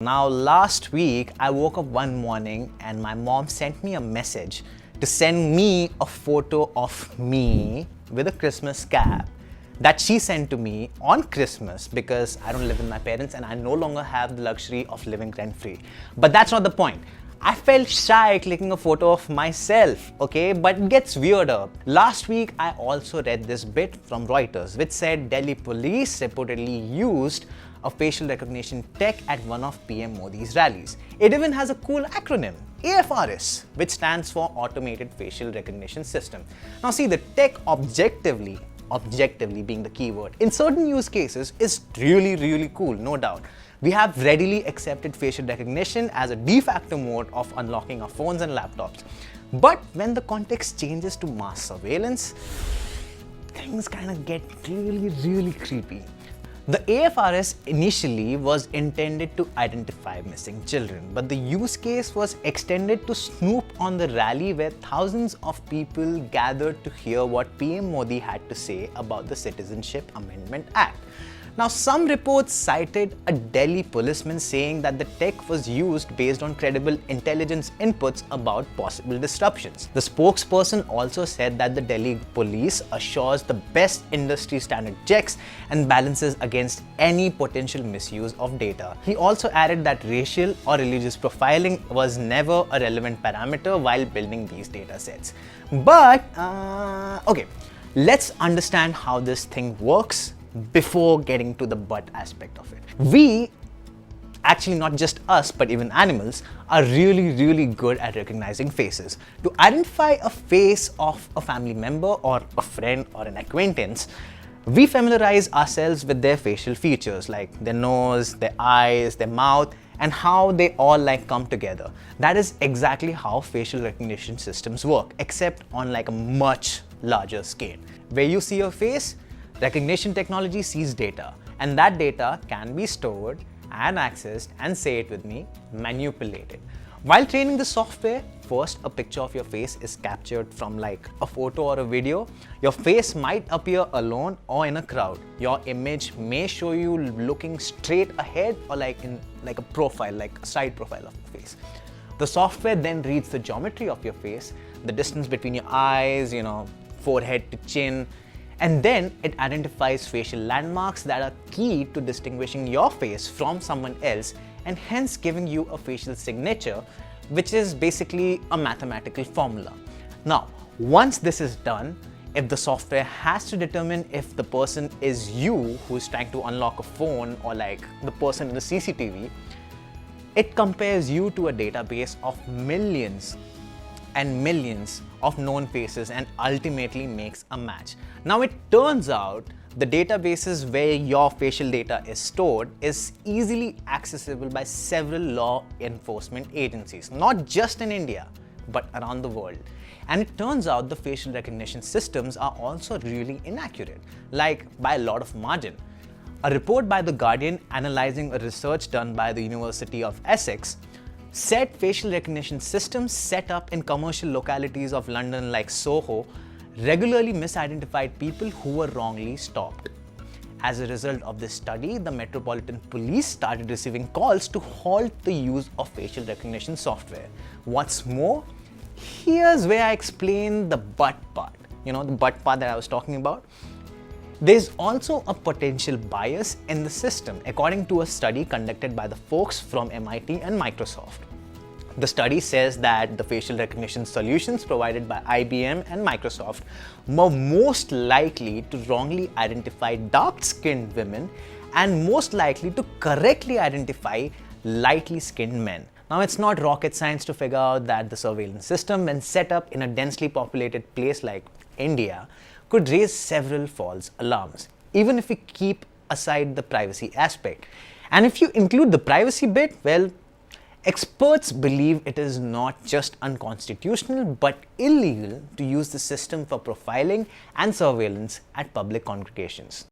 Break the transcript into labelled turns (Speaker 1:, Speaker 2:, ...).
Speaker 1: Now, last week, I woke up one morning and my mom sent me a message to send me a photo of me with a Christmas cap that she sent to me on Christmas because I don't live with my parents and I no longer have the luxury of living rent-free. But that's not the point. I felt shy clicking a photo of myself, okay? But it gets weirder. Last week, I also read this bit from Reuters which said Delhi police reportedly used a facial recognition tech at one of PM Modi's rallies. It even has a cool acronym, AFRS, which stands for Automated Facial Recognition System. Now see, the tech objectively being the keyword, in certain use cases is really cool, no doubt. We have readily accepted facial recognition as a de facto mode of unlocking our phones and laptops. But when the context changes to mass surveillance, things kind of get really creepy. The AFRS initially was intended to identify missing children, but the use case was extended to snoop on the rally where thousands of people gathered to hear what PM Modi had to say about the Citizenship Amendment Act. Now, some reports cited a Delhi policeman saying that the tech was used based on credible intelligence inputs about possible disruptions. The spokesperson also said that the Delhi police assures the best industry standard checks and balances against any potential misuse of data. He also added that racial or religious profiling was never a relevant parameter while building these data sets. But, okay, let's understand how this thing works before getting to the but aspect of it. We, actually not just us but even animals, are really good at recognizing faces. To identify a face of a family member or a friend or an acquaintance, we familiarize ourselves with their facial features like their nose, their eyes, their mouth, and how they all come together. That is exactly how facial recognition systems work, except on a much larger scale. Where you see your face, recognition technology sees data, and that data can be stored and accessed, and say it with me, manipulated. While training the software, first a picture of your face is captured from a photo or a video. Your face might appear alone or in a crowd. Your image may show you looking straight ahead or in a profile, a side profile of your face. The software then reads the geometry of your face, the distance between your eyes, forehead to chin, and then it identifies facial landmarks that are key to distinguishing your face from someone else and hence giving you a facial signature, which is basically a mathematical formula. Now, once this is done, if the software has to determine if the person is you who's trying to unlock a phone or the person in the CCTV, it compares you to a database of millions and millions of known faces and ultimately makes a match. Now, it turns out the databases where your facial data is stored is easily accessible by several law enforcement agencies, not just in India, but around the world. And it turns out the facial recognition systems are also really inaccurate, by a lot of margin. A report by The Guardian analyzing a research done by the University of Essex said facial recognition systems set up in commercial localities of London like Soho regularly misidentified people who were wrongly stopped. As a result of this study, the Metropolitan Police started receiving calls to halt the use of facial recognition software. What's more, here's where I explain the but part. The but part that I was talking about. There's also a potential bias in the system, according to a study conducted by the folks from MIT and Microsoft. The study says that the facial recognition solutions provided by IBM and Microsoft were most likely to wrongly identify dark-skinned women and most likely to correctly identify lightly skinned men. Now, it's not rocket science to figure out that the surveillance system, when set up in a densely populated place like India, could raise several false alarms, even if we keep aside the privacy aspect. And if you include the privacy bit, well, experts believe it is not just unconstitutional but illegal to use the system for profiling and surveillance at public congregations.